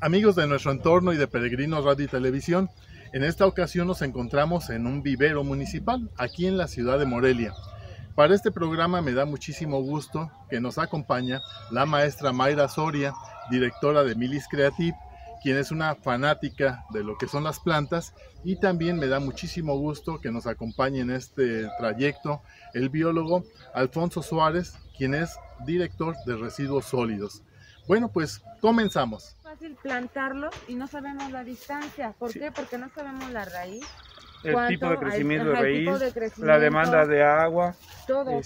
Amigos de nuestro entorno y de Peregrinos Radio y Televisión, en esta ocasión nos encontramos en un vivero municipal, aquí en la ciudad de Morelia. Para este programa me da muchísimo gusto que nos acompaña la maestra Mayra Soria, directora de Milis Creative, quien es una fanática de lo que son las plantas, y también me da muchísimo gusto que nos acompañe en este trayecto el biólogo Alfonso Suárez, quien es director de Residuos Sólidos. Bueno, pues comenzamos. Es fácil plantarlo y no sabemos la distancia. ¿Por qué? Porque no sabemos la raíz. El tipo de crecimiento de el raíz, tipo de crecimiento, la demanda de agua, todo.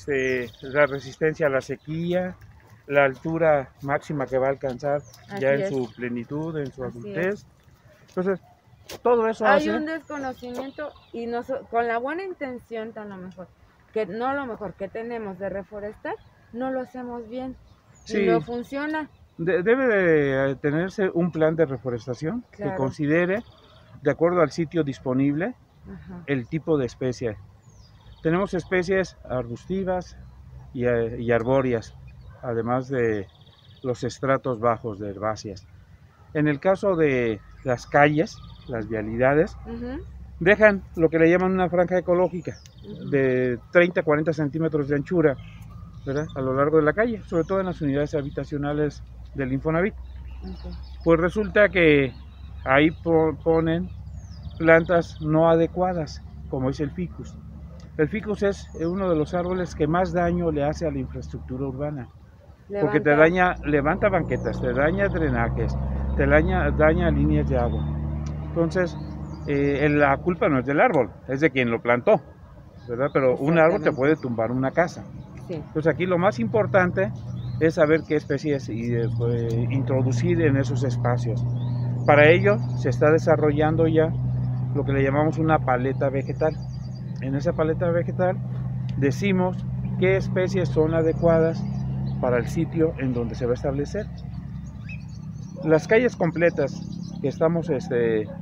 la resistencia a la sequía, la altura máxima que va a alcanzar ya en su plenitud, en su adultez. Entonces, todo eso hay un desconocimiento y con la buena intención, que tenemos de reforestar, no lo hacemos bien. Sí. Y no funciona. Debe de tenerse un plan de reforestación que considere, de acuerdo al sitio disponible, el tipo de especie. Tenemos especies arbustivas y arbóreas, además de los estratos bajos de herbáceas. En el caso de las calles, las vialidades, dejan lo que le llaman una franja ecológica de 30 a 40 centímetros de anchura, ¿verdad?, a lo largo de la calle, sobre todo en las unidades habitacionales del Infonavit. Pues resulta que ahí ponen plantas no adecuadas, como es el ficus. El ficus es uno de los árboles que más daño le hace a la infraestructura urbana, porque levanta banquetas, te daña drenajes, te daña líneas de agua. Entonces, la culpa no es del árbol, es de quien lo plantó, ¿verdad? Pero un árbol te puede tumbar una casa. Entonces aquí lo más importante es saber qué especies introducir en esos espacios. Para ello se está desarrollando ya lo que le llamamos una paleta vegetal. En esa paleta vegetal decimos qué especies son adecuadas para el sitio en donde se va a establecer. Las calles completas que estamos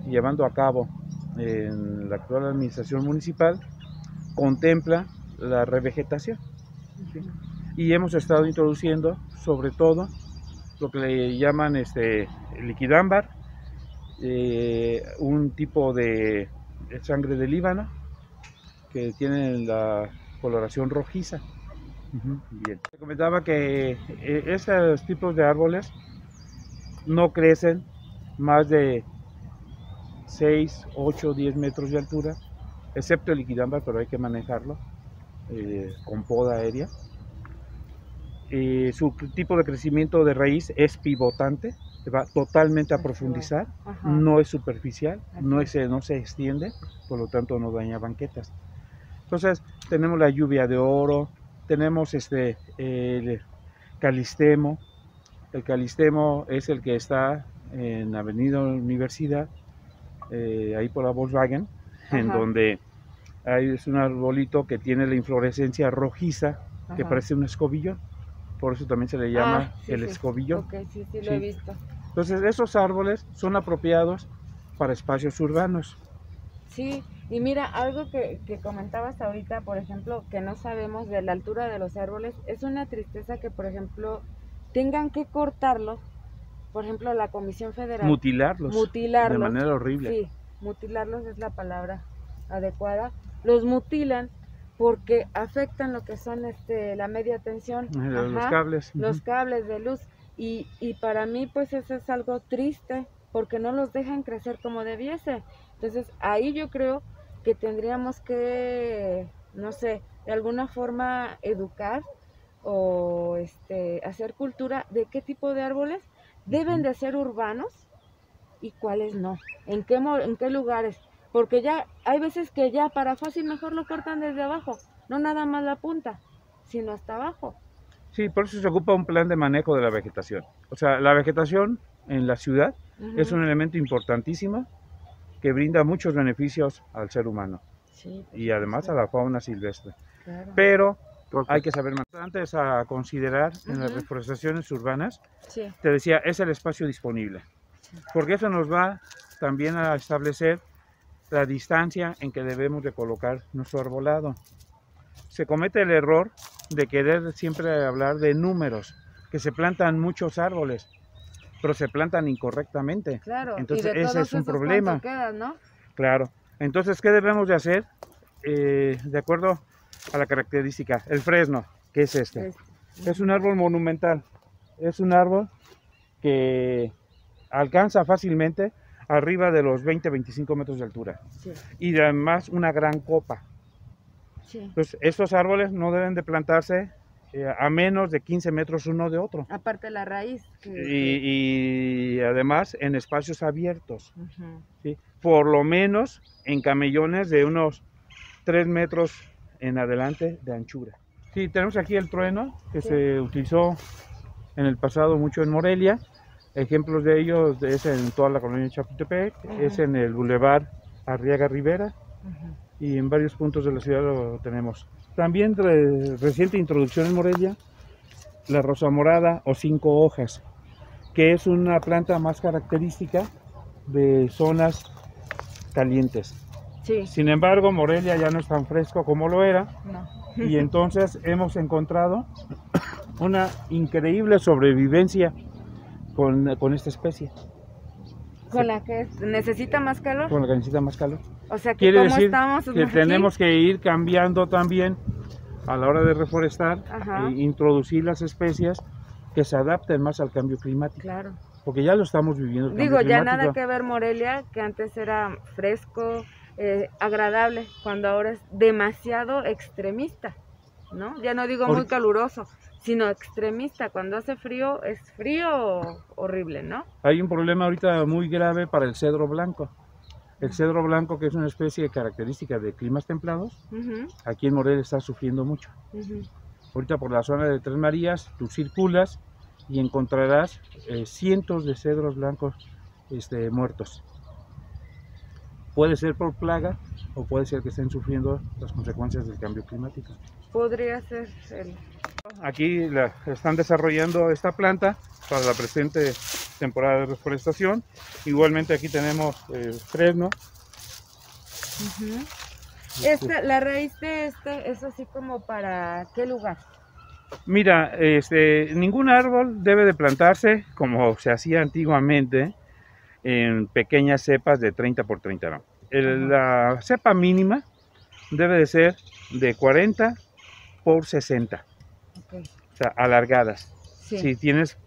llevando a cabo en la actual administración municipal contempla la revegetación. Y hemos estado introduciendo sobre todo lo que le llaman liquidámbar, un tipo de sangre de Líbano que tiene la coloración rojiza. Bien. Te comentaba que estos tipos de árboles no crecen más de 6, 8, 10 metros de altura, excepto el liquidámbar, pero hay que manejarlo con poda aérea. Su tipo de crecimiento de raíz es pivotante, va totalmente a profundizar, no es superficial, no se extiende, por lo tanto no daña banquetas. Entonces tenemos la lluvia de oro, tenemos el calistemo. El calistemo es el que está en Avenida Universidad, ahí por la Volkswagen, en donde es un arbolito que tiene la inflorescencia rojiza, que parece un escobillón. Por eso también se le llama escobillón. Sí, lo he visto. Entonces esos árboles son apropiados para espacios urbanos. Sí, y mira, algo que comentabas ahorita, por ejemplo, que no sabemos de la altura de los árboles, es una tristeza que, por ejemplo, tengan que cortarlos, por ejemplo, la Comisión Federal. Mutilarlos. De manera horrible. Sí, mutilarlos es la palabra adecuada. Los mutilan porque afectan lo que son la media tensión, los cables. Los cables de luz, y para mí pues eso es algo triste, porque no los dejan crecer como debiese. Entonces ahí yo creo que tendríamos que, no sé, de alguna forma educar o hacer cultura de qué tipo de árboles deben de ser urbanos y cuáles no, en qué lugares. Porque ya hay veces que ya para fácil mejor lo cortan desde abajo, no nada más la punta, sino hasta abajo. Sí, por eso se ocupa un plan de manejo de la vegetación. O sea, la vegetación en la ciudad es un elemento importantísimo que brinda muchos beneficios al ser humano y además a la fauna silvestre. Pero hay que saber más. Antes a considerar en las reforestaciones urbanas, te decía, es el espacio disponible. Porque eso nos va también a establecer la distancia en que debemos de colocar nuestro arbolado. Se comete el error de querer siempre hablar de números, que se plantan muchos árboles. pero se plantan incorrectamente. Claro, entonces y de ese es un problema. Quedan, ¿no? Claro. Entonces, ¿qué debemos de hacer? De acuerdo a la característica, el fresno, que es este. Es un árbol monumental. Es un árbol que alcanza fácilmente arriba de los 20-25 metros de altura. Sí. Y además una gran copa. Sí. Entonces, estos árboles no deben de plantarse a menos de 15 metros uno de otro. Aparte la raíz. Y además en espacios abiertos. ¿Sí? Por lo menos en camellones de unos 3 metros en adelante de anchura. Sí, tenemos aquí el trueno que se utilizó en el pasado mucho en Morelia. Ejemplos de ellos es en toda la colonia de Chapultepec, es en el Boulevard Arriaga Rivera y en varios puntos de la ciudad lo tenemos. También reciente introducción en Morelia, la rosa morada o 5 hojas, que es una planta más característica de zonas calientes. Sí. Sin embargo, Morelia ya no es tan fresco como lo era, y entonces hemos encontrado una increíble sobrevivencia con esta especie. ¿Con la que necesita más calor? Con la que necesita más calor. O sea, que quiere ¿cómo decir estamos que tenemos que ir cambiando también a la hora de reforestar, introducir las especies que se adapten más al cambio climático. Claro. Porque ya lo estamos viviendo. Digo, ya nada que ver Morelia, que antes era fresco, agradable, cuando ahora es demasiado extremista, ¿no? Ya no digo muy caluroso, sino extremista. Cuando hace frío, es frío horrible, ¿no? Hay un problema ahorita muy grave para el cedro blanco. El cedro blanco, que es una especie característica de climas templados, aquí en Morelia está sufriendo mucho. Ahorita por la zona de Tres Marías, tú circulas y encontrarás cientos de cedros blancos muertos. Puede ser por plaga o puede ser que estén sufriendo las consecuencias del cambio climático. Podría ser Aquí están desarrollando esta planta para la presente temporada de reforestación. Igualmente aquí tenemos fresno. La raíz de es así como para ¿qué lugar? Mira, ningún árbol debe de plantarse como se hacía antiguamente en pequeñas cepas de 30 por 30. ¿No? La cepa mínima debe de ser de 40 por 60. O sea, alargadas. Sí. Si tienes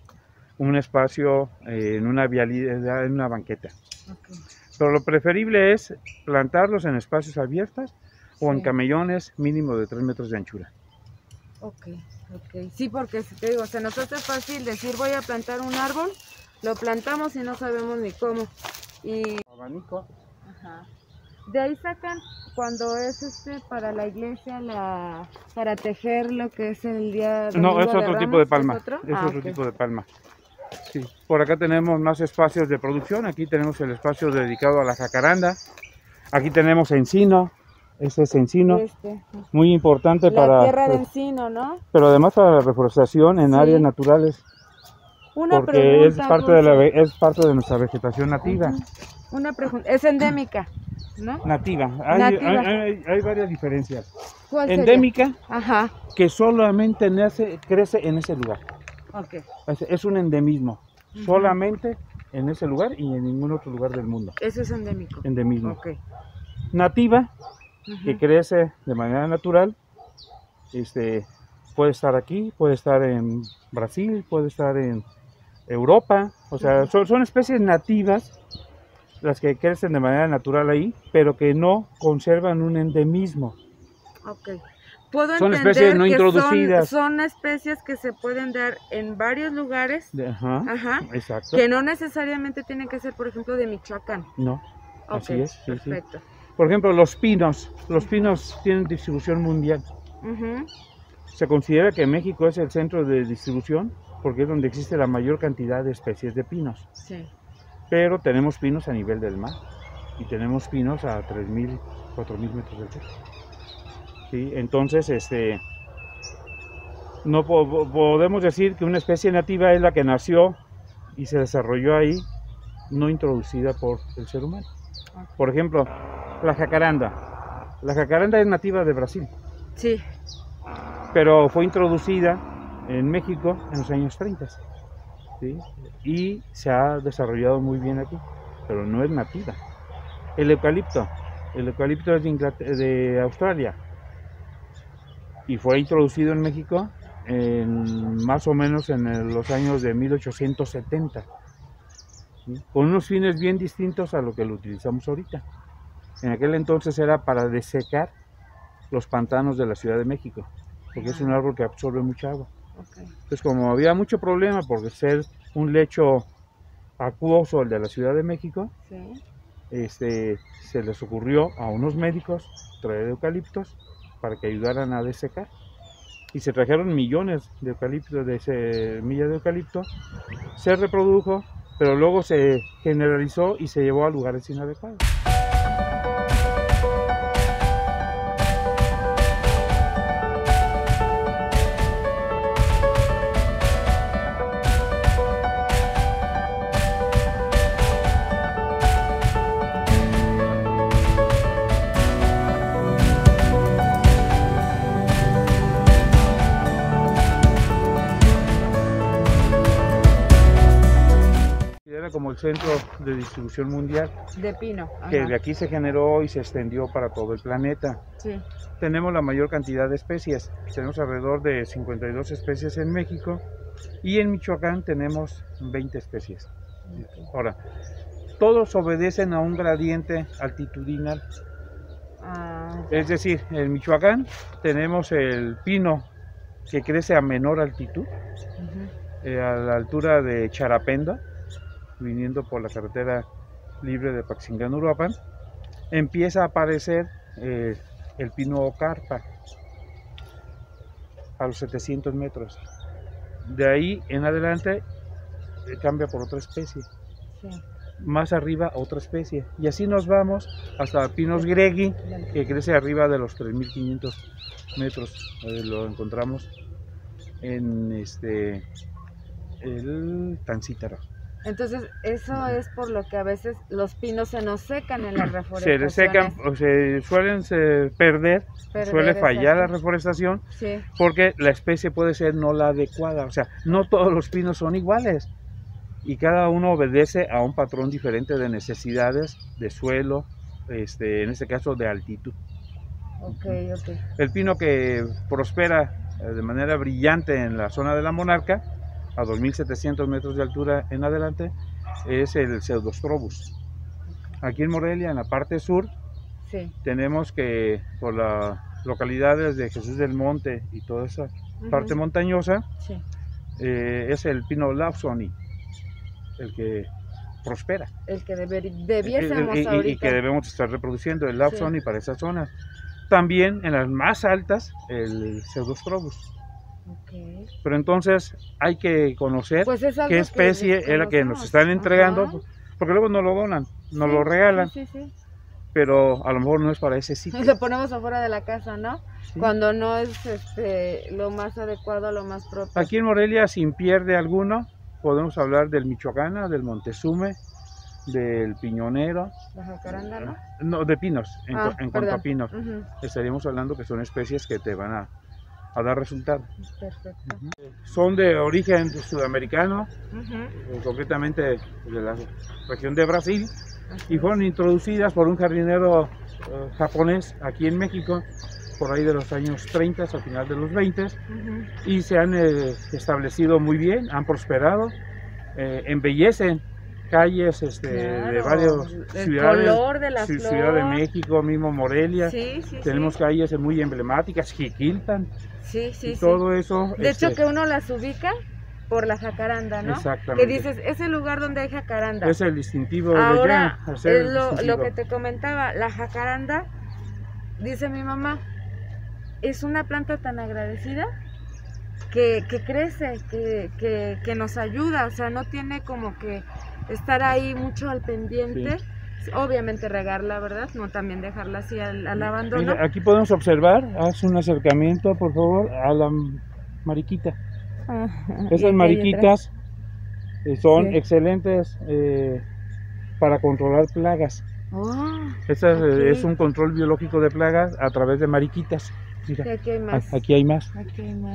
un espacio en una vialidad, en una banqueta. Pero lo preferible es plantarlos en espacios abiertos o en camellones mínimo de 3 metros de anchura. Sí, porque si te digo, se nos hace fácil decir voy a plantar un árbol, lo plantamos y no sabemos ni cómo. Y abanico. De ahí sacan cuando es para la iglesia, para tejer lo que es el día de No, es otro tipo de palma. ¿Es otro tipo de palma. Sí. Por acá tenemos más espacios de producción. Aquí tenemos el espacio dedicado a la jacaranda. Aquí tenemos encino. Ese es encino. Muy importante la tierra de encino, ¿no? Pero además para la reforestación en áreas naturales. Porque es parte de nuestra vegetación nativa. Una pregunta, ¿es endémica? ¿No? Nativa. Hay varias diferencias. ¿Cuál endémica, que solamente crece en ese lugar. Es un endemismo. Solamente en ese lugar y en ningún otro lugar del mundo. Eso es endémico. Endemismo. Nativa, que crece de manera natural. Puede estar aquí, puede estar en Brasil, puede estar en Europa. O sea, son especies nativas las que crecen de manera natural ahí, pero que no conservan un endemismo. Puedo son entender especies no que introducidas. Son especies que se pueden dar en varios lugares, exacto. Que no necesariamente tienen que ser, por ejemplo, de Michoacán. No, así es. Perfecto. Por ejemplo, los pinos tienen distribución mundial. Se considera que México es el centro de distribución porque es donde existe la mayor cantidad de especies de pinos. Pero tenemos pinos a nivel del mar y tenemos pinos a 3.000, 4.000 metros de altura. ¿Sí? Entonces, no podemos decir que una especie nativa es la que nació y se desarrolló ahí, no introducida por el ser humano. Por ejemplo, la jacaranda. La jacaranda es nativa de Brasil. Pero fue introducida en México en los años 30. ¿sí? Y se ha desarrollado muy bien aquí, pero no es nativa. El eucalipto es de Australia y fue introducido en México más o menos en los años de 1870, ¿sí? Con unos fines bien distintos a lo que lo utilizamos ahorita. En aquel entonces era para desecar los pantanos de la Ciudad de México, porque es un árbol que absorbe mucha agua. Entonces, como había mucho problema por ser un lecho acuoso el de la Ciudad de México, se les ocurrió a unos médicos traer eucaliptos para que ayudaran a desecar. Y se trajeron millones de eucaliptos, de semillas de eucalipto, se reprodujo, pero luego se generalizó y se llevó a lugares inadecuados. Como el centro de distribución mundial de pino, que de aquí se generó y se extendió para todo el planeta. Sí. Tenemos la mayor cantidad de especies, tenemos alrededor de 52 especies en México y en Michoacán tenemos 20 especies. Ahora, todos obedecen a un gradiente altitudinal. Es decir, en Michoacán tenemos el pino que crece a menor altitud, a la altura de Charapendo, viniendo por la carretera libre de Paxingán-Uruapan, empieza a aparecer el pino carpa a los 700 metros. De ahí en adelante cambia por otra especie. Sí. Más arriba otra especie. Y así nos vamos hasta pinos gregui, que crece arriba de los 3500 metros. Lo encontramos en el Tancítaro. Entonces, eso es por lo que a veces los pinos se nos secan en las reforestaciones. Se secan, o se suelen perder, suele fallar la reforestación, sí, porque la especie puede ser no la adecuada. O sea, no todos los pinos son iguales y cada uno obedece a un patrón diferente de necesidades de suelo, en este caso de altitud. Okay. El pino que prospera de manera brillante en la zona de la Monarca, a 2700 metros de altura en adelante, es el Pseudostrobus. Aquí en Morelia, en la parte sur, sí, tenemos que por las localidades de Jesús del Monte y toda esa parte montañosa, sí, es el pino Lawsoni, el que prospera. El que debiésemos ahorita. Y que debemos estar reproduciendo el Lawsoni, sí, para esa zona. También en las más altas, el Pseudostrobus. Okay. Pero entonces hay que conocer pues qué especie es la que nos están entregando, porque luego nos lo donan, nos lo regalan, sí. Pero a lo mejor no es para ese sitio. Lo ponemos afuera de la casa, ¿no? Sí. Cuando no es lo más adecuado, lo más propio. Aquí en Morelia, sin pierde alguno, podemos hablar del Michoacana, del Montezume, del Piñonero. ¿La jacaranda, no? No, de pinos, en cuanto a pinos. Estaríamos hablando que son especies que te van a dar resultado. Perfecto. Son de origen sudamericano, concretamente de la región de Brasil, y fueron introducidas por un jardinero japonés aquí en México por ahí de los años 30, al final de los 20, y se han establecido muy bien, han prosperado, embellecen calles claro, de varias ciudades, color de la Ciudad de México, mismo Morelia, tenemos calles muy emblemáticas, Jiquilpan, todo eso. De hecho que uno las ubica por la jacaranda, ¿no? Exactamente. Que dices, es el lugar donde hay jacaranda. Es el distintivo. Ahora, es lo que te comentaba, la jacaranda, dice mi mamá, es una planta tan agradecida que crece, que nos ayuda, o sea, no tiene como que estar ahí mucho al pendiente, obviamente regarla, ¿verdad? No también dejarla así al abandono. Mira, aquí podemos observar, haz un acercamiento, por favor, a la mariquita. Esas mariquitas son excelentes para controlar plagas. Es un control biológico de plagas a través de mariquitas. Mira, aquí hay más.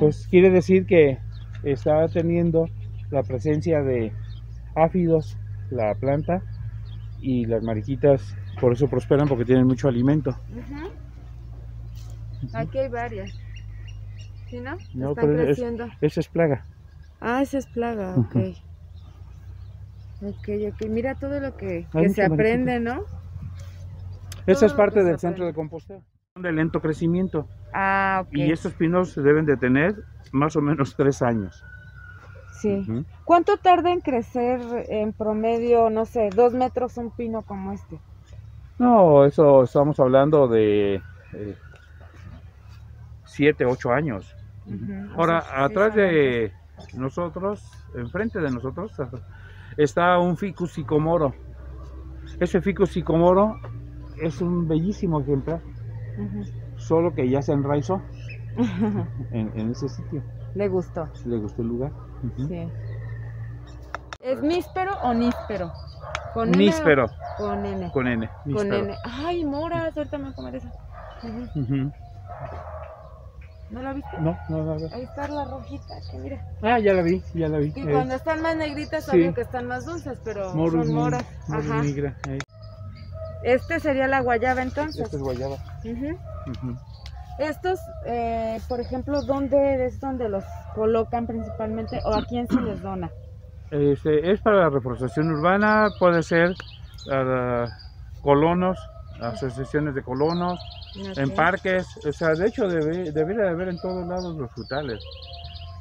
Pues quiere decir que está teniendo la presencia de áfidos, la planta, y las mariquitas por eso prosperan, porque tienen mucho alimento. Aquí hay varias. ¿Sí, no? No, están pero creciendo. Esa es plaga. Ah, esa es plaga, ok. Ok. Mira todo lo que se aprende, ¿no? Esa es parte del centro de composteo. Son de lento crecimiento. Ah, ok. Y estos pinos deben de tener más o menos 3 años. Sí. ¿Cuánto tarda en crecer en promedio, no sé, 2 metros un pino como este? No, eso estamos hablando de 7, 8 años. Ahora, atrás de nosotros, enfrente de nosotros, está un ficus sicomoro. Ese ficus sicomoro es un bellísimo ejemplar, solo que ya se enraizó en ese sitio. Le gustó. Le gustó el lugar. Sí. ¿Es níspero o níspero? ¿Con níspero. Con N. Con N. Con N. Ay, moras, ahorita me voy a comer esa. ¿No la viste? No la vi. Ahí está la rojita, que mira. Ah, ya la vi. Y cuando están más negritas, obvio que están más dulces, pero son moras. Ajá. Negra, Este sería la guayaba entonces. Este es guayaba. Estos, por ejemplo, ¿dónde es donde los colocan principalmente o a quién se les dona? Es para la reforestación urbana, puede ser a colonos, asociaciones de colonos, en parques, o sea, de hecho debería de haber en todos lados los frutales.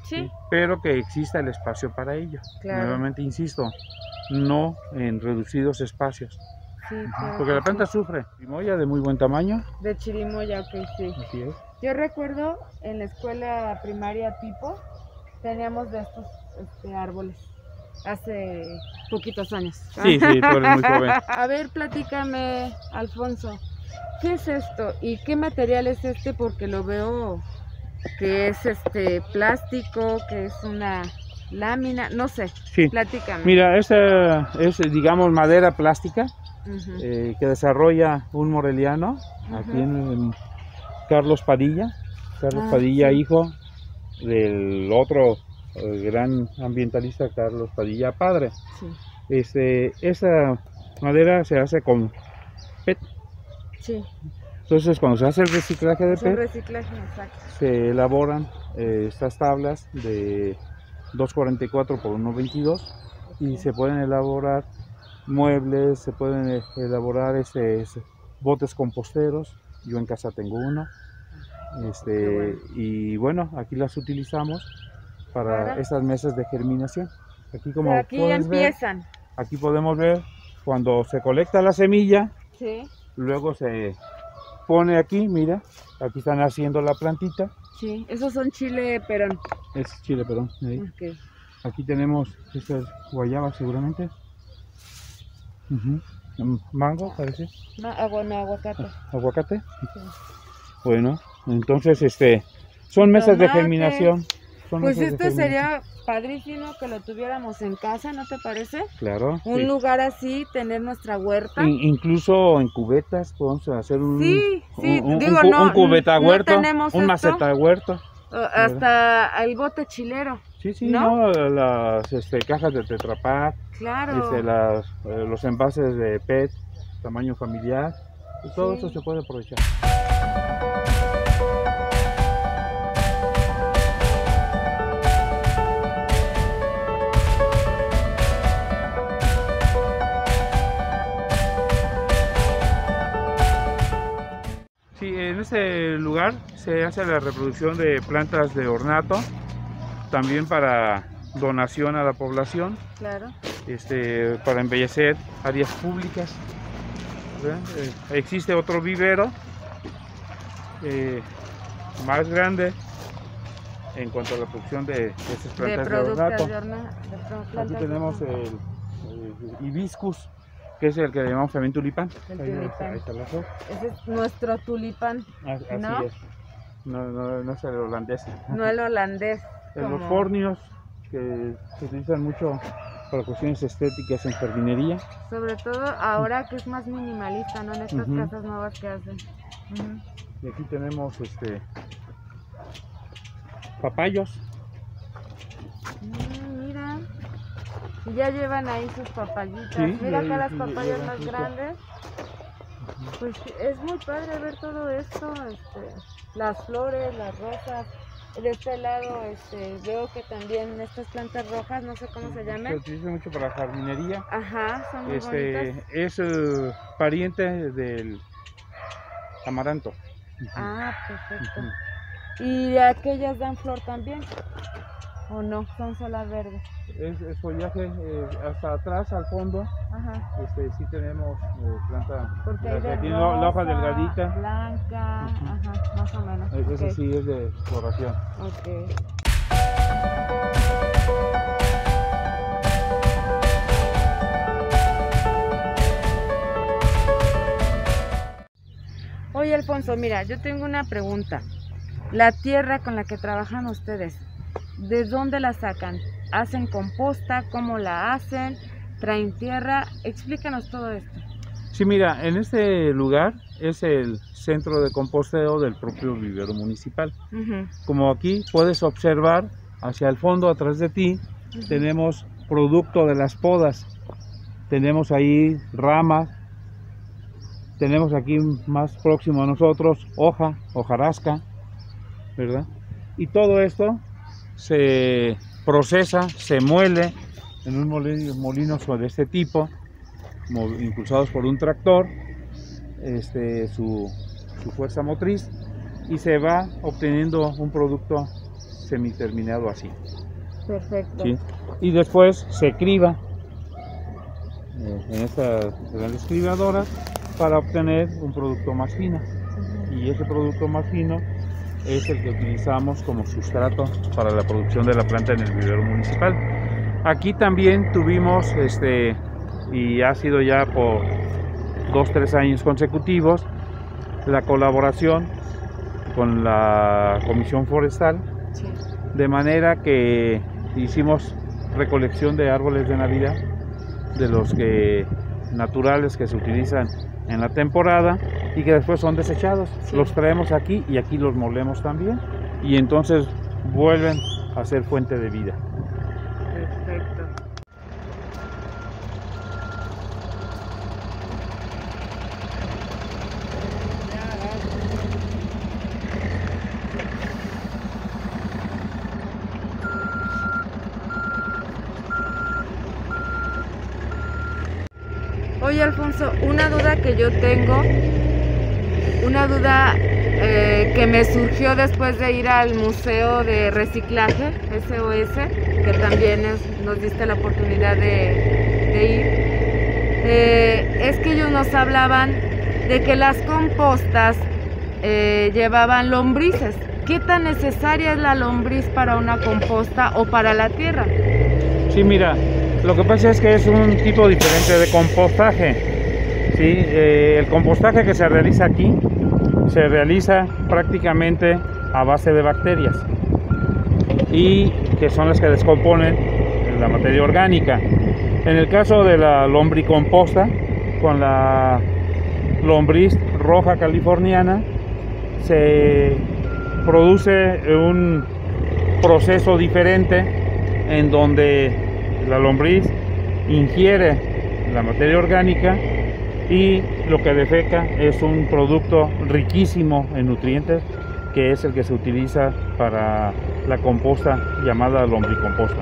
Sí. Pero que exista el espacio para ello. Claro. Nuevamente insisto, no en reducidos espacios. Sí, claro, porque la planta sufre. Chirimoya de muy buen tamaño. De chirimoya, ok, sí. Así es. Yo recuerdo en la escuela primaria tipo, teníamos de estos árboles hace poquitos años. Sí, tú eres muy joven. A ver, platícame, Alfonso, ¿qué es esto? ¿Y qué material es este? Porque lo veo que es plástico, que es una lámina, no sé. Sí. Platícame. Mira, esta es, digamos, madera plástica. Que desarrolla un moreliano aquí en Carlos Padilla. Padilla, sí. Hijo del otro gran ambientalista Carlos Padilla padre. Sí. Esa madera se hace con PET. Sí. Entonces cuando se hace el reciclaje de PET, se elaboran estas tablas de 2.44 por 1.22 y se pueden elaborar muebles, se pueden elaborar botes composteros. Yo en casa tengo uno. Y bueno, aquí las utilizamos para estas mesas de germinación. Aquí como aquí empiezan. Ver, aquí podemos ver cuando se colecta la semilla. Sí. Luego se pone aquí, mira, aquí están haciendo la plantita. Sí, esos son chile perón. Es chile perón. Okay. Aquí tenemos estas guayabas seguramente. Mango, parece. Bueno, aguacate. ¿Aguacate? Sí. Bueno, entonces son mesas de germinación. Pues esto sería padrísimo que lo tuviéramos en casa, ¿no te parece? Claro. Un lugar así, tener nuestra huerta. Incluso en cubetas podemos hacer un cubeta huerto, un maceta huerto. Hasta el bote chilero. Sí, ¿no? Las cajas de Tetra Pak. Claro. Los envases de PET, tamaño familiar. Todo eso se puede aprovechar. Sí, en este lugar se hace la reproducción de plantas de ornato, también para donación a la población, claro. Para embellecer áreas públicas. Existe otro vivero más grande en cuanto a la producción de estas plantas de ornato. Aquí tenemos el hibiscus, que es el que llamamos también tulipán. Ahí está la flor. Ese es nuestro tulipán. Así es. No es el holandés. No el holandés. Los fornios, que se utilizan mucho para cuestiones estéticas en jardinería. Sobre todo ahora que es más minimalista, ¿no? En estas casas nuevas que hacen. Y aquí tenemos papayos. Mira, Y ya llevan ahí sus papayitas. Sí, Mira acá las sí, papayas llevan más justo. grandes. Pues es muy padre ver todo esto, las flores, las rosas. De este lado veo que también estas plantas rojas, no sé cómo se Se llaman. utiliza mucho para jardinería. Ajá, son muy bonitas. Es pariente del amaranto. Ah, perfecto. Ujú. ¿Y aquellas dan flor también? ¿O no? Son solas verdes. Es follaje hasta atrás, al fondo. Ajá. Sí tenemos planta. Porque hay de tiene rosa, la hoja delgadita. blanca, Ujú. ajá, más o menos. Esa Ok. sí es de floración. Ok. Oye, Alfonso, mira, yo tengo una pregunta. La tierra con la que trabajan ustedes, ¿de dónde la sacan? ¿Hacen composta? ¿Cómo la hacen? ¿Traen tierra? Explícanos todo esto. Sí, mira, en este lugar es el centro de composteo del propio vivero municipal. Ujú, Como aquí puedes observar, hacia el fondo, atrás de ti, ujú. tenemos producto de las podas. Tenemos ahí ramas, tenemos aquí más próximo a nosotros hojarasca, ¿verdad? Y todo esto se procesa, se muele en un molino de este tipo, impulsados por un tractor, su fuerza motriz, y se va obteniendo un producto semiterminado así. Perfecto. ¿Sí? Y después se criba en estas grandes cribadoras para obtener un producto más fino. Ujú. Y ese producto más fino es el que utilizamos como sustrato para la producción de la planta en el vivero municipal. Aquí también tuvimos, y ha sido ya por 2-3 años consecutivos, la colaboración con la Comisión Forestal, Sí. de manera que hicimos recolección de árboles de Navidad, de los naturales que se utilizan en la temporada y que después son desechados. Sí. Los traemos aquí y aquí los molemos también, y entonces vuelven a ser fuente de vida. Perfecto. Oye, Alfonso, una duda que yo tengo, una duda que me surgió después de ir al Museo de Reciclaje, SOS, que también nos diste la oportunidad de ir, es que ellos nos hablaban de que las compostas llevaban lombrices. ¿Qué tan necesaria es la lombriz para una composta o para la tierra? Sí, mira, lo que pasa es que es un tipo diferente de compostaje. ¿Sí? El compostaje que se realiza aquí se realiza prácticamente a base de bacterias, y que son las que descomponen la materia orgánica. En el caso de la lombricomposta, con la lombriz roja californiana, se produce un proceso diferente en donde la lombriz ingiere la materia orgánica y lo que defeca es un producto riquísimo en nutrientes, que es el que se utiliza para la composta llamada lombricomposta.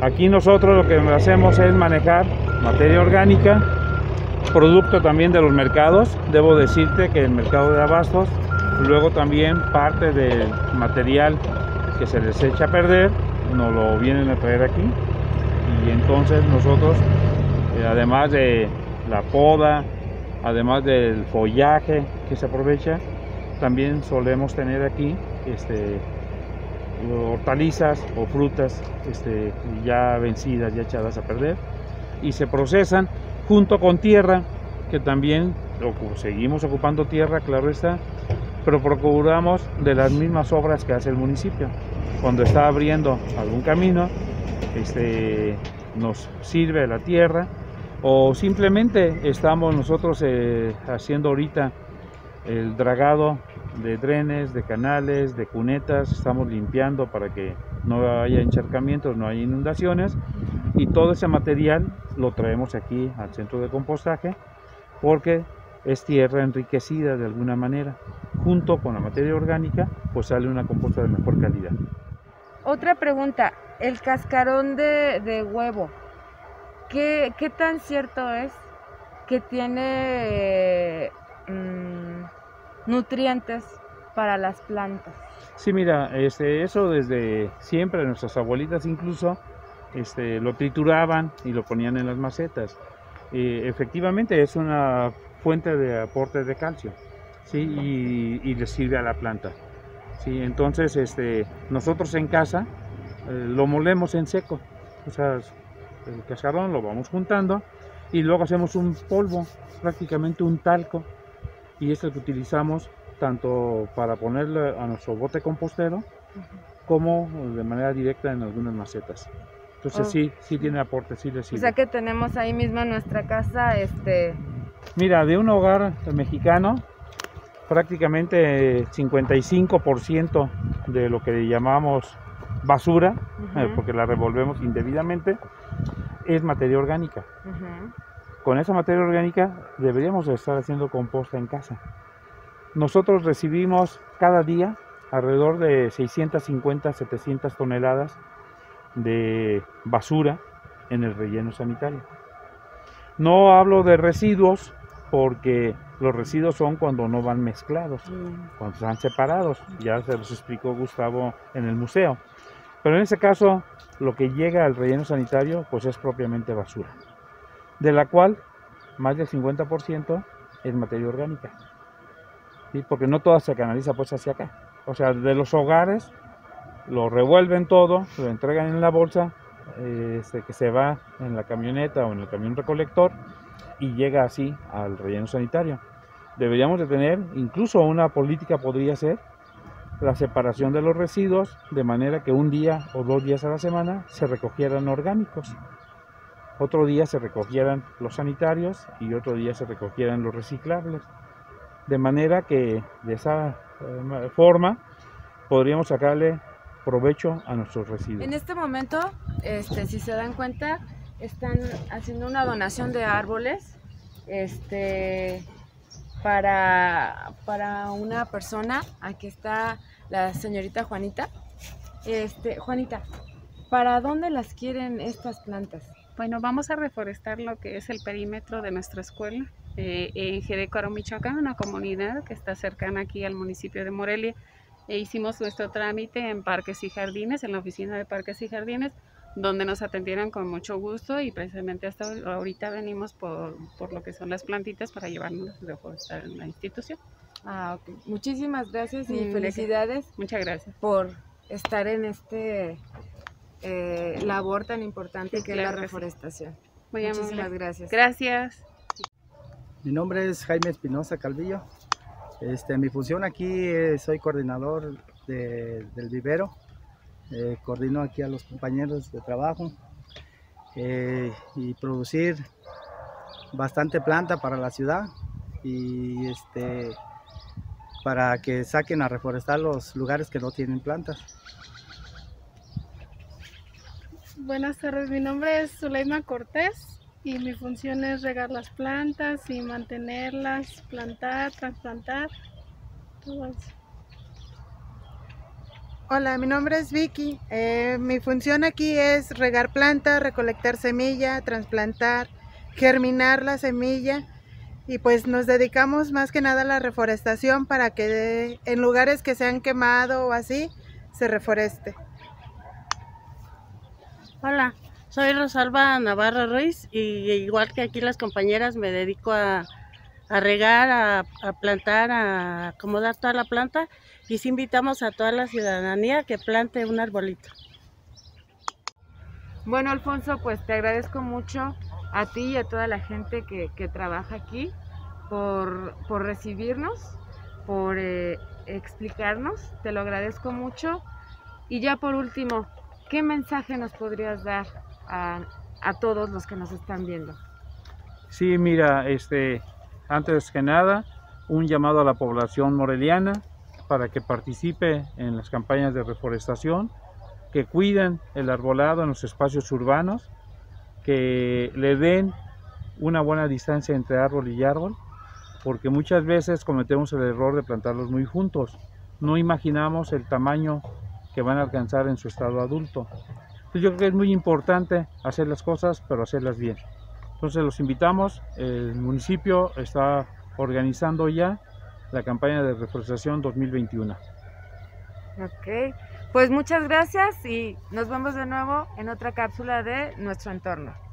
Aquí nosotros lo que hacemos es manejar materia orgánica, producto también de los mercados. Debo decirte que el mercado de abastos, luego también parte del material que se les echa a perder nos lo vienen a traer aquí, y entonces nosotros, además de la poda, además del follaje que se aprovecha, también solemos tener aquí hortalizas o frutas ya vencidas, ya echadas a perder, y se procesan junto con tierra, que también seguimos ocupando tierra, claro está, pero procuramos de las mismas obras que hace el municipio. Cuando está abriendo algún camino, nos sirve la tierra, o simplemente estamos nosotros haciendo ahorita el dragado de drenes, de canales, de cunetas. Estamos limpiando para que no haya encharcamientos, no haya inundaciones, y todo ese material lo traemos aquí al centro de compostaje porque es tierra enriquecida de alguna manera. Junto con la materia orgánica, pues sale una composta de mejor calidad. Otra pregunta, el cascarón de huevo, ¿qué tan cierto es que tiene nutrientes para las plantas? Sí, mira, eso desde siempre, nuestras abuelitas incluso, lo trituraban y lo ponían en las macetas. Efectivamente es una fuente de aporte de calcio, ¿sí? Y le sirve a la planta, ¿sí? Entonces nosotros en casa lo molemos en seco, o sea, el cascarón lo vamos juntando y luego hacemos un polvo, prácticamente un talco, y es el que utilizamos tanto para ponerle a nuestro bote compostero como de manera directa en algunas macetas. Entonces sí tiene aporte, sí le sirve. O sea que tenemos ahí mismo en nuestra casa Mira, de un hogar mexicano, prácticamente 55% de lo que llamamos basura, porque la revolvemos indebidamente, es materia orgánica. Con esa materia orgánica deberíamos estar haciendo composta en casa. Nosotros recibimos cada día alrededor de 650 a 700 toneladas de basura en el relleno sanitario. No hablo de residuos porque los residuos son cuando no van mezclados, cuando están separados. Ya se los explicó Gustavo en el museo. Pero en ese caso, lo que llega al relleno sanitario pues es propiamente basura, de la cual más del 50% es materia orgánica, ¿sí? Porque no toda se canaliza pues hacia acá. O sea, de los hogares lo revuelven todo, lo entregan en la bolsa que se va en la camioneta o en el camión recolector y llega así al relleno sanitario. Deberíamos de tener, incluso una política podría ser la separación de los residuos, de manera que un día o 2 días a la semana se recogieran orgánicos, otro día se recogieran los sanitarios y otro día se recogieran los reciclables, de manera que de esa forma podríamos sacarle provecho a nuestros residuos. En este momento, si se dan cuenta, están haciendo una donación de árboles para una persona. Aquí está la señorita Juanita. Juanita, ¿para dónde las quieren estas plantas? Bueno, vamos a reforestar lo que es el perímetro de nuestra escuela en Jerecuaro, Michoacán, una comunidad que está cercana aquí al municipio de Morelia. Hicimos nuestro trámite en Parques y Jardines, en la oficina de Parques y Jardines, donde nos atendieron con mucho gusto y precisamente hasta ahorita venimos por lo que son las plantitas para llevarnos a reforestar en la institución. Ok. Muchísimas gracias y felicidades. Muchas gracias. Por estar en labor tan importante que es la reforestación. Muchísimas gracias. Gracias. Mi nombre es Jaime Espinosa Calvillo. Mi función aquí soy coordinador del vivero. Coordino aquí a los compañeros de trabajo y producir bastante planta para la ciudad y para que saquen a reforestar los lugares que no tienen plantas. Buenas tardes, mi nombre es Zuleima Cortés y mi función es regar las plantas y mantenerlas, plantar, trasplantar, todo eso. Hola, mi nombre es Vicky. Mi función aquí es regar planta, recolectar semilla, trasplantar, germinar la semilla y pues nos dedicamos más que nada a la reforestación para que en lugares que se han quemado o así se reforeste. Hola, soy Rosalba Navarro Ruiz y igual que aquí las compañeras me dedico a regar, a plantar, a acomodar toda la planta y sí invitamos a toda la ciudadanía que plante un arbolito. Bueno, Alfonso, pues te agradezco mucho a ti y a toda la gente que trabaja aquí por recibirnos, por explicarnos, te lo agradezco mucho. Y ya por último, ¿qué mensaje nos podrías dar a todos los que nos están viendo? Sí, mira, antes que nada, un llamado a la población moreliana para que participe en las campañas de reforestación, que cuiden el arbolado en los espacios urbanos, que le den una buena distancia entre árbol y árbol, porque muchas veces cometemos el error de plantarlos muy juntos. No imaginamos el tamaño que van a alcanzar en su estado adulto. Entonces yo creo que es muy importante hacer las cosas, pero hacerlas bien. Entonces los invitamos, el municipio está organizando ya la campaña de reforestación 2021. Ok, pues muchas gracias y nos vemos de nuevo en otra cápsula de Nuestro Entorno.